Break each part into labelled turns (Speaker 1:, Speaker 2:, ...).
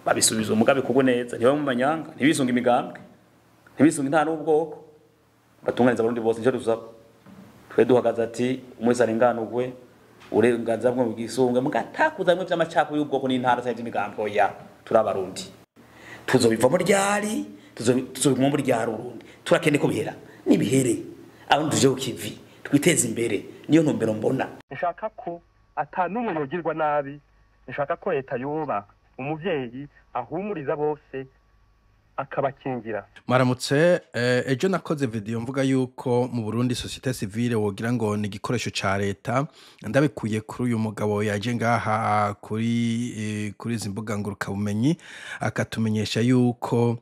Speaker 1: babisubiza umugabe kugo neza niba mu manyanga ntibisunga imigambwe ntibisunga intana n'ubwoko batunganiza abarundi bose nicyo dusaba twe duhagaze ati umwese arenganurwe uburenganzira bwo bwisunga mugatakuzamwe by'amacako y'ubwoko n'intara cyangwa imigambwe ya turabarundi tuzobivamo ryari tuzobivamo muri ryari urundi turakene ko bihera nibihere abantu tuje ukivi twiteze imbere niyo ntumbero mbona
Speaker 2: nshaka ko atanumwe yogirwa nabi nshaka ko leta yoba umuvyeyi ahumuriza bose akabakingira.
Speaker 3: Maramutse ejo nakoze video mvuga yuko mu Burundi societe civile wogira ngo ni igikoresho ca leta ndabikuye kuri uyu mugabo yaje ngaha kuri zimbuga nguruka bumenyi akatumenyesha yuko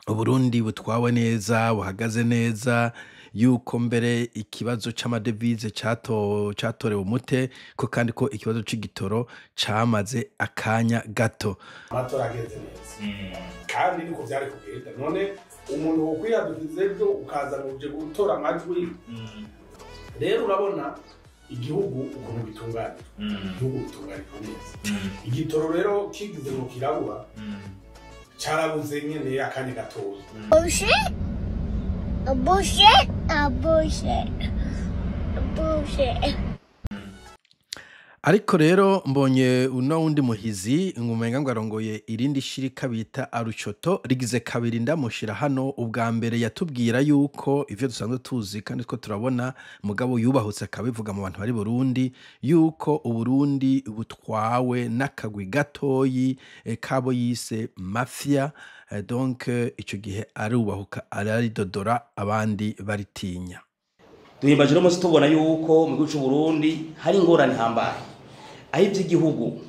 Speaker 3: Uburundi butwawe neza buhagaze neza yuko mbere ikibazo c'amadevize catorewe umute ko kandi ko ikibazo c'igitoro camaze akanya gato
Speaker 4: amatora ageze neza kandi niko vyari kugenda none umuntu wokwiyadukiza byo ukaza muje gutora amajwi rero urabona igihugu ukuntu bitunganira igihugu bitunganira neza igitoro rero kigize ngo kirabura carabuze nyene akanya gatoya
Speaker 5: bullshit.
Speaker 3: Ariko rero mbonye uno wundi muhizi ngumenga ngo arongoye irindi shirika bita Arucoto rigize kabiri ndamushira hano ubwa mbere yatubwira yuko ivyo dusanzwe tuzi kandi ko turabona mugabo yubahutse akabivuga mu bantu bari Burundi yuko Uburundi butwawe n'akagwi gatoyi kabo yise mafia donc ico gihe arubahuka araridodora abandi baritinya.
Speaker 1: Duhimbaje no musi tubona yuko mu gihugu cy'u Burundi hari ingorane hambaye aho ivy'igihugu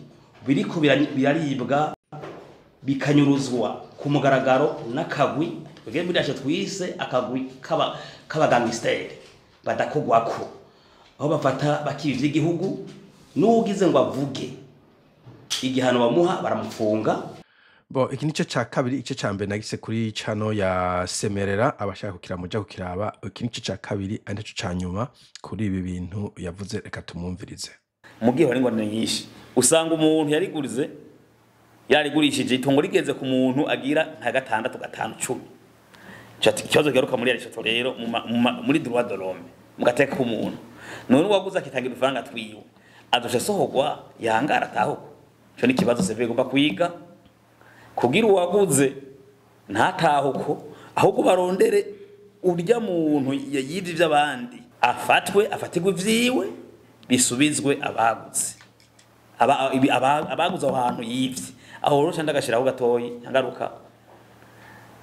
Speaker 1: biriko biraribwa bikanyuruzwa ku mugaragaro n'akagwi twege muri aje twise akagwi k'abagangster badakogwako aho bafata bakivye igihugu n'ugize ngo avuge igihano bamuha baramufunga.
Speaker 3: Bo iki nico ca kabiri ico ca mbere nagise kuri chano ya Semerera abashaka kukiramuja kukiraba iki nico ca kabiri andi cyo ca nyuma kuri ibi bintu yavuze reka tumumvirize.
Speaker 1: Mugihe bari ngo nyinshi usanga umuntu yarigurishije itongo rigeze ku muntu agira nka 6 5 10 cyati kibazo garuka muri Arucoto rero muri droit de l'homme mugateka ku muntu none waguza kitangira ifaranga twiwe adusha sohogwa yangara taho cyo ni kibazo seve gomba kwiga kugira uwaguze ntatahuko ahubwo barondere urya muntu yivye by'abandi afatigwe vyiwe bisubizwe abaguze abaguze ahantu yivye aho rero ndagashiraho gatoyi ngangaruka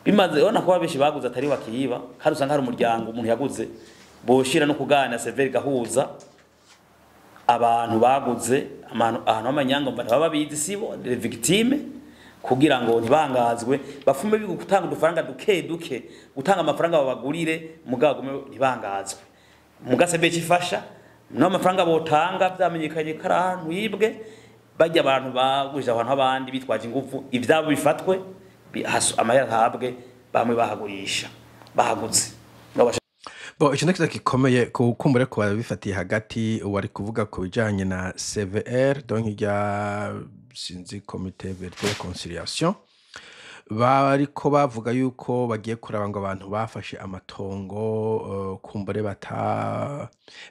Speaker 1: bimaze ona ko babishi baguze atari wakiyiba kandi usanga hari umuryango umuntu yaguze boshira no kugana severi gahuza abantu baguze ahantu amanyanga baba bizi sibo les victimes kugira ngo ntibangazwe bafume bigutanga udufaranga duke gutanga amafaranga babagurire mugagume ntibangazwe mugasebe cifasha no amafaranga botanga byamenyekanye karahantu yibwe bajya abantu baguje abantu abandi bitwaje ingufu ivyabo bifatwe amahera habwe bamwe bahagurisha bahaguze.
Speaker 3: Bo ico nakiza kikomeye kukumbure ko bifatiye hagati wari kuvuga ko bijanye na CVR donc ya sinzi comité vérité de conciliation bariko bavuga yuko bagiye kuraba ngo abantu bafashe amatongo kumbure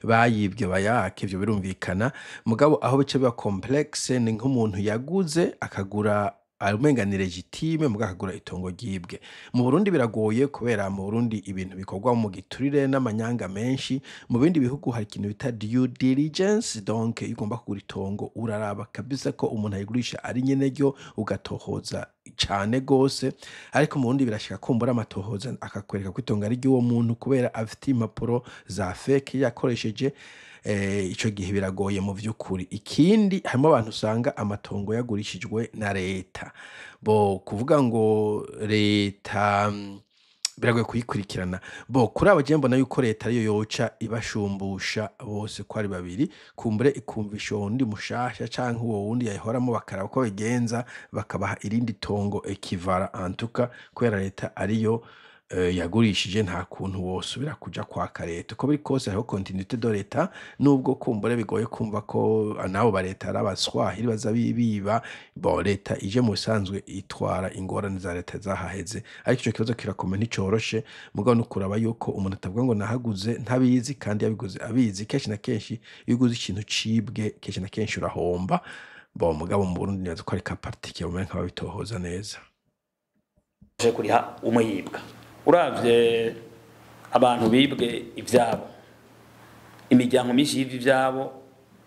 Speaker 3: bayibwe bayake ivyo birumvikana mugabo aho bice biba complexe ni nk'umuntu yaguze akagura arumenga legitime mugakagura itongo gibwe mu Burundi biragoye kubera mu Burundi ibintu bikorwa mu giturire n'amanyanga menshi mu bindi bihugu hari ikintu bita due diligence donc igomba kugura itongo uraraba kabisa ko umuntu ayigurisha ari nyene ryo ugatohoza cyane gose ariko mu Burundi birashika kumbura amatohoza akakwereka ko itongo ari ryo muntu kubera afite impapuro za fake yakoresheje ico gihe biragoye mu vy'ukuri ikindi harimo abantu usanga amatongo yagurishijwe na leta bo kuvuga ngo leta biragoye kuyikurikirana bo kuri abo mbona yuko leta ariyo yoca ibashumbusha bose ko ari babiri kumbure ikumvisha undi mushasha canke uwo wundi yahoramo bakaraba ko bigenza bakabaha irindi tongo ekivara antuka kubera leta ariyo yagurishije nta kuntu wosubira kuja kwa leta uko biri kose hariho continuité de l'etat nubwo kumbure bigoye kumva ko nabo ba leta ari abaswahili baza biba bo leta ije mu bisanzwe itwara ingorane za leta zahaheze ariko ico kibazo kirakomeye nticoroshe mugabo nukuraba yuko umuntu atavuga ngo nahaguze ntabizi kandi yabiguze abizi kenshi na kenshi iyo uguze ikintu cibwe kenshi na kenshi urahomba bo mugabo mu Burundi neza ko ari ka partike bamwe nk'ababitohoza neza
Speaker 1: kuriha umuyibwa uravye abantu bibwe ivyabo imiryango myinshi y'ivyo ivyabo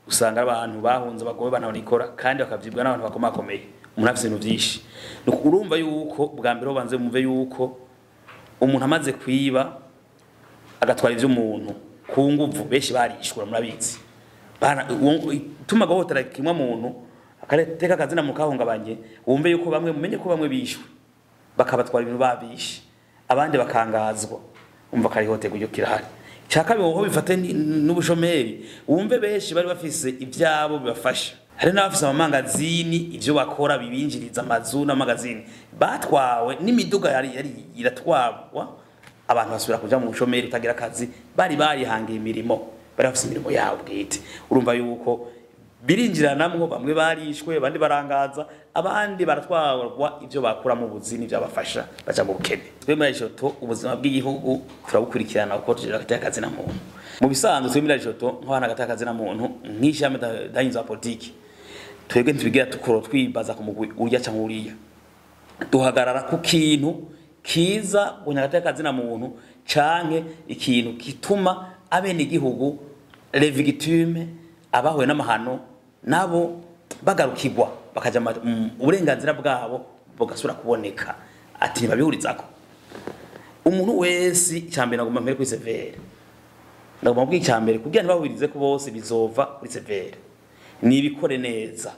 Speaker 1: usanga abantu bahunze bagobe bananikora kandi bakavyibwa n'abantu bakomakomeye umuntu afise ibintu vyinshi urumva yuko bwa mbere banze mumve yuko umuntu amaze kwiba agatwara ivy'umuntu ku nguvu benshi barishura murabizi tuma gohotera kimwe muntu akareteka akazina mu kahungabanye wumve yuko bamwe mumenye ko bamwe bishwe bakabatwara ibintu babishe abandi bakangazwa umva karihote kujyo kirahari cyakabe woho bifate n'ubushomeri wumve benshi bari bafise ivyabo bibafasha hari n'abafise amangazini ivyo bakora bibinjiriza amazu n'amagazini batwawe n'imiduga yari iratwabwa abantu basubira kuja mu bushomeri utagira akazi bari hangiye imirimo bari bafise imirimo yabo bwite urumva yuko birinjiranamwo bamwe barishwe abandi barangaza abandi baratwarwa ivyo bakura mu buzini byabafasha baca mu bukene twe muri Joto ubuzima bw'igihugu turabukurikirana uko tujera gatakazi na muntu mu bisanzwe twe muri Joto nk'abana gatakazi na muntu nk'ishame dahinza politiki twebwe ntibigira tukoro twibaza ku mugwi urya cyangwa uriya duhagarara ku kintu kiza bunyagatakazi na muntu canke ikintu kituma abene igihugu les victimes abahuye n'amahano nabo bagarukirwa bakaja uburenganzira bwabo bugasura kuboneka ati ntibabihurizako umuntu wese cyambere nagomba mbere kuri severe nagomba bw'i cyambere kugira ntibahurize ko bose bizova kuri severe nibikore neza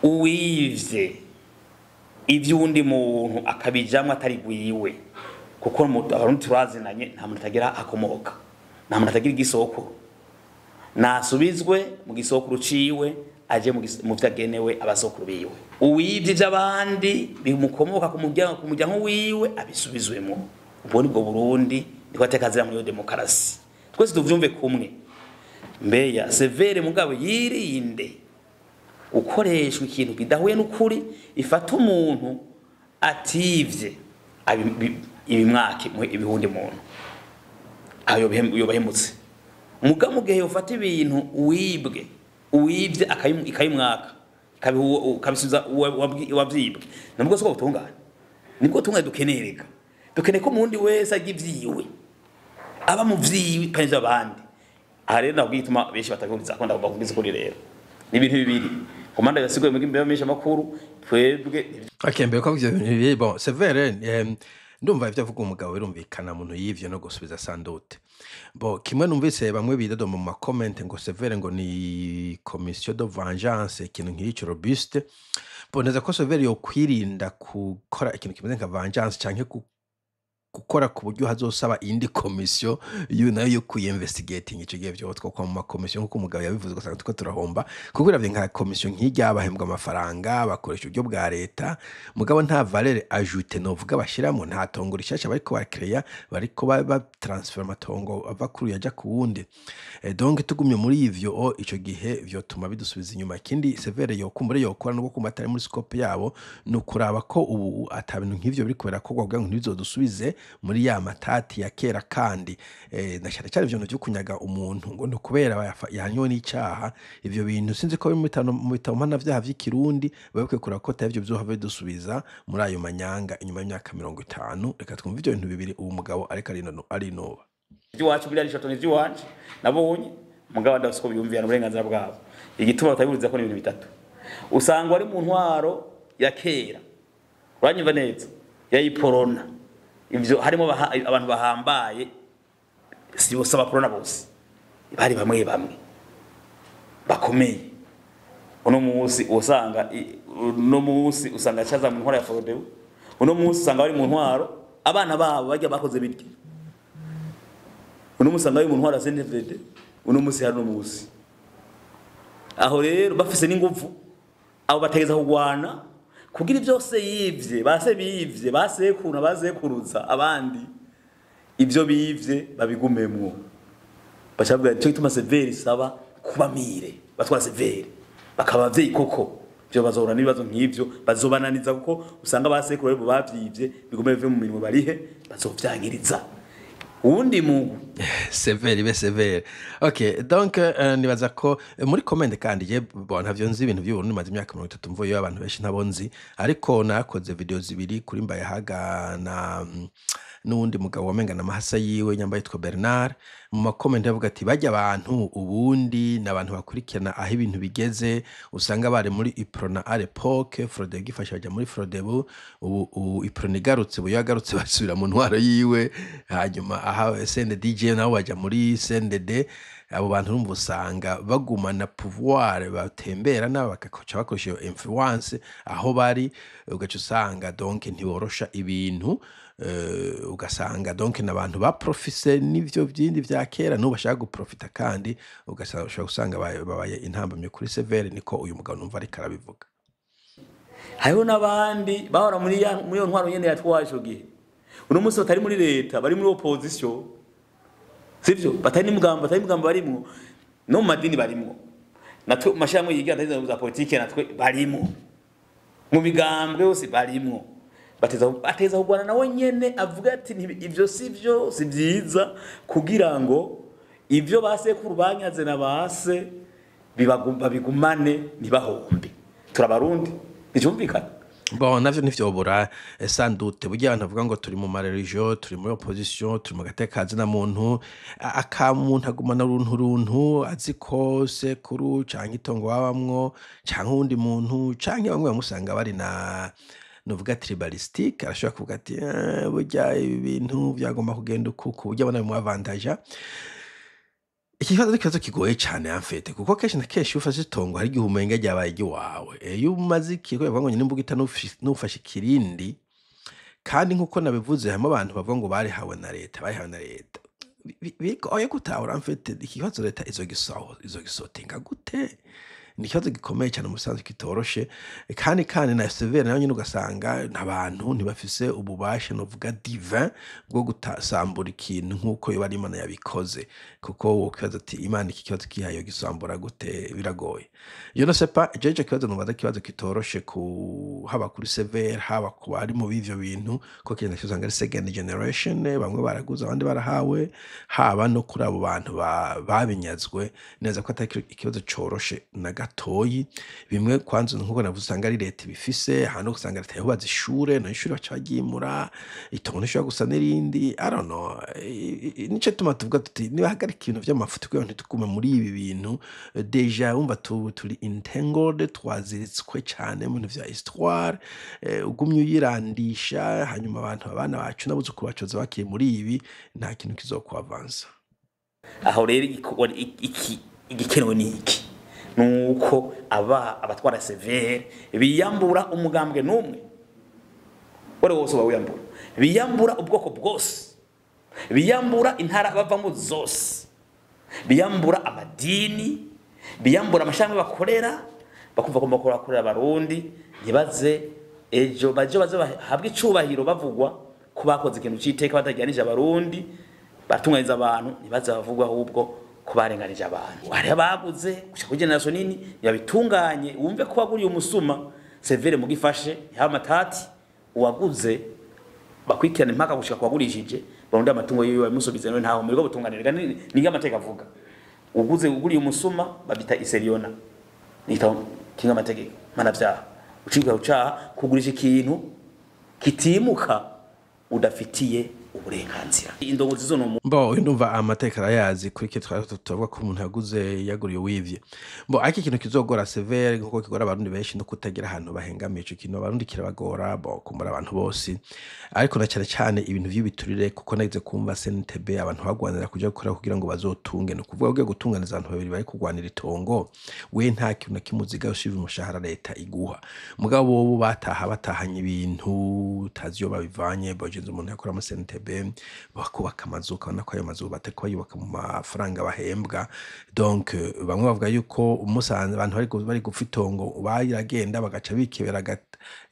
Speaker 1: uwivye ivyundi muntu akabijamwe atari gwiwe kuko abantu turazinanye nta muntu atagira akomoka nta muntu atagira igisoko nasubizwe mu gisoko ruciwe aje mu vyagenewe abasokuru biwe uwivye by'abandi bimukomoka ku muryango wiwe abisubizwemo ubwo ni bwo Burundi niko atekazira muri demokarasi twese tuvyumve kumwe mbeya severe mugabo yirinde ukoreshwa ikintu kidahuye n'ukuri ifata umuntu ativye ibimwake ibihundi muntu ayo bahemutse mugamu gihe ufata ibintu uwibye akayimwaka kabisuza wavyibwe nabwo soko gutungana nibwo tungane dukenereka dukeneye ko mundi wese agivyiwe aba mu vyiwe kandi abandi aha rero nabwo gituma benshi bataguriza ko ndagomba kubiza kuri rero ni ibintu bibiri komanda yasiguye mu gimbere mesha makuru twebwe
Speaker 3: akembe ko byo bon severe ndumva ivyo avuga umugabo birumvikana muntu yivyo no gusubiza sandote bo kimwe numvise bamwe bidodo mu comment ngo severe ngo ni commission de vengeance ikintu nk'icyo robuste boneza ko severe yo kwirinda gukora ikintu kimeze nka vengeance canke gukora ku buryo hazosaba indi commission nayo yo kuinvestigating ico gihe byo two kwa mu commission nko umugabo yabivuze gusanga tuko turahomba kuko iravye nka commission nk'ijya bahembwa amafaranga bakoresha uburyo bwa leta mugabo nta valeur ajoute novuga bashiramo nta tongo rishasha bariko bakreya bariko ba transfer matongo ava kuri yaja ku wundi donc tugumye muri ivyo ico gihe vyo tuma bidusubiza inyuma kindi severe yo kumbure yo kora no kumatari muri scope yabo no kuraba ko ubu atabintu nk'ivyo biri kubera ko gwa ngo ntibizodusubize muri ya matati ya kera kandi nashaka cyane byo no kunyaga umuntu ngo no kubera yanywe n'icyaha ivyo bintu sinzi ko mu bitamana vyaha vy'ikirundi babekwe kurakota ivyo byohave dusubiza muri ayo manyanga inyuma y'imyaka 50 reka twumva ivyo bintu bibiri uwo mugabo ariko ari noba
Speaker 1: iwacu biri ari Joto n'ivyo wanje nabonye mugabo ndasiko byumvira n'uburenganzira bwabo igituma bataburiza ko ni ibintu bitatu usanga ari mu ntwaro ya kera uranyumva neza yayiporona ivyo harimo abantu bahambaye si bose abaporona bose bari bamwe bakomeye uno munsi usanga cyaza mu ntwaro ya Frodeo uno munsi usanga bari mu ntwaro abana babo bajya bakoze bityo uno munsi usanga bari mu ntwaro ya CNDD uno munsi hari no munsi aho rero bafise n'ingufu abo bategeza kugwana kugira byose yivye base bivye basekuna bazekuruza abandi ivyo bivye babigumemwo bacavuga cyo gituma Severe saba kubamire batwara Severe bakaba bavyeyi koko byo bazora nibazo nk'ivyo bazobananiza kuko usanga basekuru rero bavyivye bigume bive mu mirimo barihe bazovyangiriza uwundi mugu
Speaker 3: Severe. Okay, donc nibaza ko muri comment kandi je ntavyo nzi ibintu by'uburundi maze imyaka 30 mvuye abantu benshi ntabonzi ariko nakoze video zibiri kuri Mbaye Haga na n'undi mugabo wamengana amahasa yiwe nyambaye yitwa Bernard mu makomenti yavuga ati bajya abantu ubundi n'abantu bakurikirana aho ibintu bigeze usanga bari muri Iprona à l'époque Frode gifasha baje muri Frodebu ubu Iprona igarutse yagarutse basubira mu ntwaro yiwe hanyuma aha CNDD DJ nabo baje muri CNDD abo bantu urumva usanga bagumana pouvoir batembera nabo bakakoca bakoresha influence aho bari ugaca usanga donc ntiborosha ibintu ugasanga donc n'abantu ba profise n'ivyo byindi vya kera no bashaka guprofita kandi ugasanga usanga babaye intambamye kuri Severe niko uyu mugabo numva ari karabivuga
Speaker 1: hariho n'abandi bahora muri yo ntwaro nyene yatwaje gihe uno munsi batari muri leta bari muri opposition sivyo batari mugamba barimwo no madini barimwo natwe mashamwe yiga ndaza za politike natwe barimwo mu migambwe yose barimwo bateza kugwana nawe nyene avuga ati ivyo sivyo si byiza kugira ngo ivyo basekuru banyaze na base bigumane ntibahombe turabarundi nticyumvikana
Speaker 3: bon navyo ntivyobura sandute burya abantu bavuga ngo turi mu mareligion turi muri opposition turi mu gatekazi na muntu akamuntu agumana runtu aziko sekuru canke itongo wabamwo canke undi muntu canke bamwe bamusanga bari na nuvuga tribalistique arashobora kuvuga ati burya ibintu byagomba kugenda uku burya bana mu avantage ikibazo kigoye cyane amfete kuko kenshi na kenshi ufashe itongo hari igihumenga ryabaye igiwawe iyo umaze ikiko bavuga ngo nimbuga nufashe kirindi kandi nkuko nabivuze hamwe abantu bavuga ngo bari hawe na leta bigoye gutahura amfete ikibazo leta izo gisotinga gute ni ikibazo gikomeye cyane umusanzu kitoroshe kandi na Severe nayo nyine ugasanga n'abantu ntibafise ububasha novuga divin bwo gutasambura ikintu nkuko yo bari Imana yabikoze kuko wokibaza ati Imana iki kibazo kihayo gisambura gute biragoye yo no sepa jeje kibazo numva kibazo kitoroshe ku haba kuri Severe haba ku bari mu bivyo bintu ko kigenda cyuzanga ari second generation bamwe baraguza abandi barahawe haba no kuri abo bantu babinyazwe neza ko atari ikibazo coroshe na toyi bimwe kwanza nkuko navusanga ari leta bifise hano gusanga leta yahubaza ishure no ishure bacagimura itongo nishobora gusa n'irindi I don't know nice tuvuga tuti niba hagarika ibintu by'amafuti kuko ntitukume muri ibi bintu deja umva turi entangled twaziritswe cyane mu bintu vya histoire ugumye uyirandisha hanyuma abantu abana bacu nabuze kubacoza bakiye muri ibi nta kintu kizokwavansa
Speaker 1: aho rero igikenewe ni iki nuko abatwara Severe biyambura umugambwe numwe wore wose bawiyambura biyambura ubwoko bwose biyambura intara bavamo zose biyambura amadini biyambura amashami bakorera bakumva ko bakorera abarundi ntibaze ejo baje habwa icubahiro bavugwa ko bakoze ikintu cyiteka batajyanije abarundi batunganyiriza abantu ntibaze bavugwa ahubwo kubarenganije abantu hari abaguze gushaka generation nini yabitunganye wumve ko baguriye umusuma Severe mugifashe ya matati uwaguze bakwikirana impaka gushaka kwagurishije barundi amatungo yiwe musubize no ntaho muri go butunganirwa ninga amateka avuga uguze uguriye umusuma babita iseriona nita kinga amategeko mana vya ucibwa ucaha kugurisha ikintu kitimuka udafitiye uburenganzira indongozi zo no
Speaker 3: bo ndumva amateka arayazi kuri ke twavuga ko umuntu yaguze yaguriye wivye bo aki kintu kizogora Severe nkuko kigora abarundi benshi no kutagira ahantu bahengamiye ico kintu abarundi kirabagora bo kumura abantu bose ariko na cyane ibintu by'ibiturire kuko nagize kumva CNTB abantu bagwanira kuja gukora kugira ngo bazotunge no kuvuga ugiye gutunganiza abantu babiri bari kugwanira itongo we nta kintu na kimuziga ushiva umushahara leta iguha mugabo bo batahanye ibintu taziyo babivanye bojenze umuntu yakora mu CNTB bakubaka amazu ukabona ko ayo mazu batekwa yubaka mu mafaranga bahembwa donc bamwe bavuga yuko umusanze abantu bari gupfa itongo bayiragenda bagaca bikebera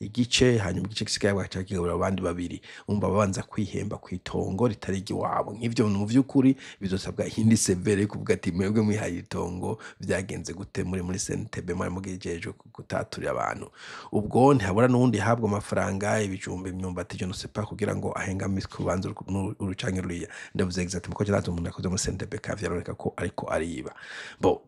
Speaker 3: igice hanyuma igice gisigaye bagaca kigabura abandi babiri umva babanza kwihemba kwitongo ritari iwabo nk'ivyo mu vy'ukuri bizosabwa iyindi severe yo kuvuga ati mwebwe mwihaye itongo byagenze gute muri CNTB mwari mugejejwe gutaturira abantu ubwo ntihabura n'undi habwa amafaranga ibijumba imyumbati je no sais pas kugira ngo ahengamiswe kubanza urucange ruriya ndavuze exactement ko cyarato umuntu yakoze muri CNTB kavyaroreka ko ariko ariba bo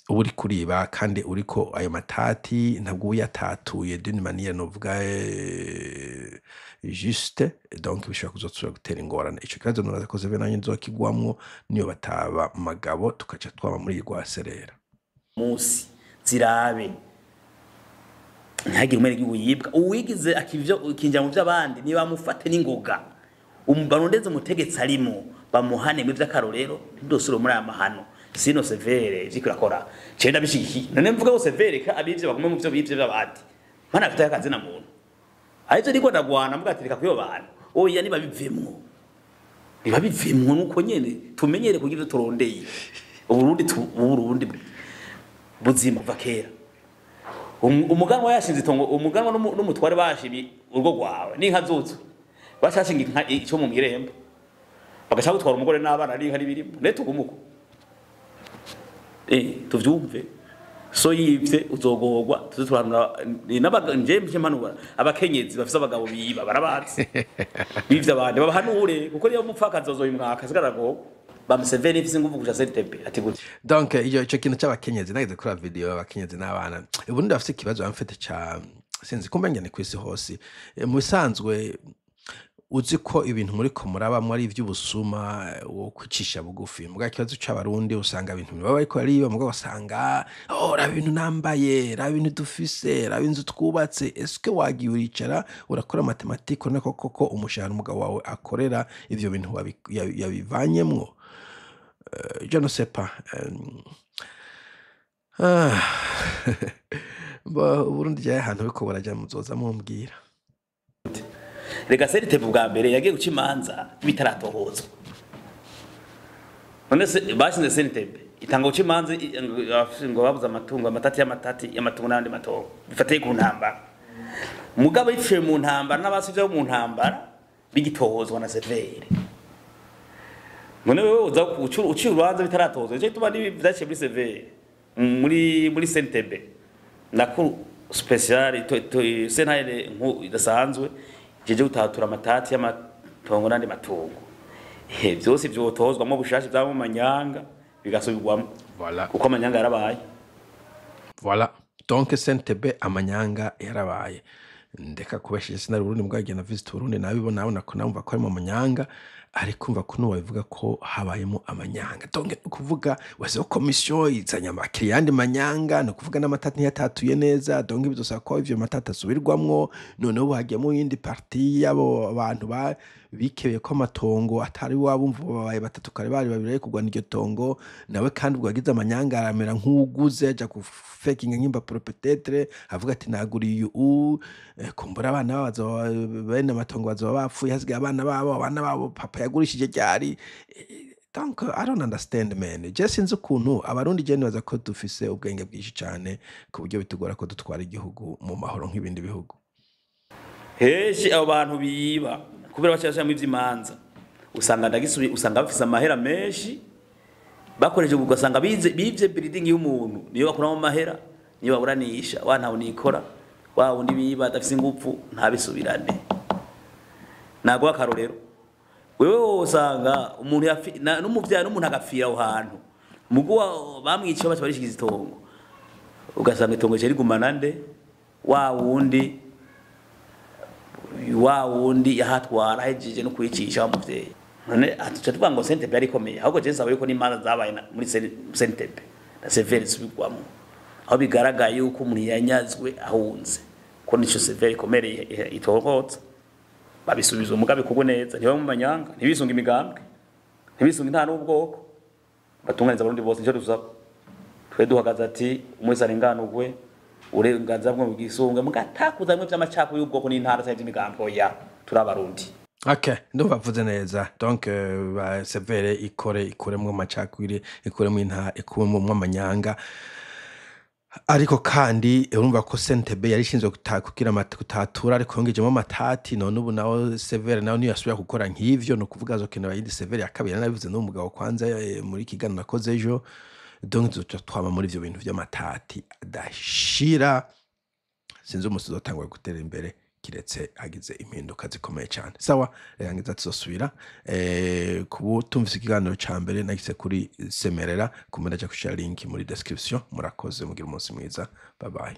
Speaker 3: uri kuriba kandi uriko ayo matati ntabwo uyatatuye d'une manière novuga juste donc bishobora kuzotsura gutera ingorane ico kibazo nuraza ko zeve nanyu nzokigwamwo niyo bataba magabo tukaca twaba muri igwaserera
Speaker 1: musi zirabe ntihagire umwere wiyibwa uwigize akivyo kinja mu by'abandi niba mufate n'ingoga umbarondeze umutegetsi arimo bamuhane mu by'akarorero ndosuro muri aya mahano sino severe zikurakora cenda bishiki none mvuga ko severe ka abivye bagume mu byo bivye by'abandi mana afite akazi na muntu ariko niko ndagwana mvuga ati reka kuyo bantu oya niba bivemwo nuko nyene tumenyere kugira turondeye uburundi buzima vakera umuganwa yashinze itongo umuganwa n'umutware bashimi urwo gwawe ninka zutsu bashashinga inka icyo mu mirembo bagashaka gutwara umugore n'abana ari hari birimo neto gumuko tuvyumve so yivye uzogogwa tuzuturanura nje mpanura abakenyezi bafise abagabo biba barabazi bivye abandi babahanure kuko niyo mupfakazi zoyimwaka zigarago bamuseveni ifise nguvu kuja CNTB ati gute
Speaker 3: donc iyo cyo kintu cy'abakenyezi nageze kuri video abakenyezi n'abana ubundi bafise ikibazo bamfite ca sinzi kumbe ngene kwisi hose mu bisanzwe uzi ko ibintu muri ko murabamwe ari ivy'ubusuma wo kwicisha bugufi muga kibazo c'abarundi usanga ibintu baba ariko ari muga wasanga ra ibintu nambaye ra ibintu dufise ra inzu twubatse eske wagiye uricara urakora matematiko nako koko umushahara umugabo wawe akorera ivyo bintu yabivanyemwo je ne sais pas Burundi jaye ahantu biko baraja muzoza mumbwira
Speaker 1: rega CNTB bwa mbere yagiye guca imanza bitaratohozwa none se bashinze CNTB itanga guca imanza ngo babuza amatungo y'amatungo n'andi matongo bifateye ku ntambara mugabo yipfuye mu ntambara n'abasivye bo mu ntambara bigitohozwa na severe none wewe uza ucira urubanza bitaratohozwa icyo tuba n'ibyaciye muri severe muri CNTB nakuru special senare nku idasanzwe jeje gutatura amatati y'amatongo n'andi matungo byose byotozwa mu bushashi bwa mu manyanga bigasubirwamo
Speaker 3: voilà
Speaker 1: kuko amanyanga yarabaye
Speaker 3: voilà donc CNTB amanyanga yarabaye ndeka kubeshye sinari Burundi mbwagenda visit Burundi nabibona nabona ko namva ko ari mu manyanga ariko umva ko bavuga ko habayemo amanyanga donc kuvuga wazo komisiyo izanya amakiri yandi manyanga no kuvuga n'amatati yatatuye neza donc bizosaba ko ivyo matata subirwamwo none wagiyemo yindi parti yabo abantu bikebeye ko amatongo atari wabumva babaye batatu kare bari babire kugwana iryo tongo nawe kandi ubwagize amanyanga aramera nk'uguze aja ku faking nk'imba peut-être avuga ati naguriye kumbura abana babazo bene amatongo bazo bapfuye hasigaye abana babo papa yagurishije ryari donc I don't understand man je sinzi ukuntu abarundi je nibaza ko dufise ubwenge bwinshi cyane ku buryo bitugora ko dutwara igihugu mu mahoro nk'ibindi bihugu
Speaker 1: heshi abo bantu biba kubera bacashya mu ivy'imanza usanga usanga bafise amahera menshi bakoreje ugasanga bivye building y'umuntu niyo bakuramo amahera niyo baburanisha ntawe nikora wundi biba adafise ingupfu ntabisubirane nago akarorero wewe usanga umuntu n'umuvyana n'umuntu agafira aho hantu mugo bamwica baca barishikiza itongo ugasanga itongo cyo rigumana nde wundi yahatwara hejeje no kwicisha umuvyeyi none atuca tuvuga ngo CNTB yari komeye ahubwo je nsaba yuko n'imanza zabaye muri CNTB na severe subigwamo aho bigaragaye yuko umuntu yanyazwe ahunze ko nico severe komereye itogotsa babisubiza umugabe kugo neza niba mu manyanga ntibisunga imigambwe ntibisunga nta n'ubwoko batunganiza abarundi bose nicyo dusaba twe duhagaze ati umwese arenganurwe urenganza bwo bwisunga mugatakuza mwe by'amacako y'ubwoko n'intara cyangwa imigambwe ya turabarundi
Speaker 3: okay ndumva vuze neza donc ba severe ikoremwe amacakwire ikoremwe intara ikuremwe amanyanga ariko kandi urumva ko Sentebe yari ishinzwe kugira gutatura ariko yongejemo amatati none ubu nawe Severe nawe niyo yasubira gukora nk'ivyo no kuvuga azokenera yindi Severe ya kabiri nabivuze no mugabo kwanza muri kiganiro nakoze ejo donc twama muri ivyo bintu vy'amatati adashira sinzi umusozo utangwa gutera imbere kiretse hagize impinduka zikomeye cyane sawa yangiza tuzosubira kubu tumvise ikiganiro ca mbere nagize kuri Semerera kumenya kushare link muri description murakoze mugira umunsi mwiza bye bye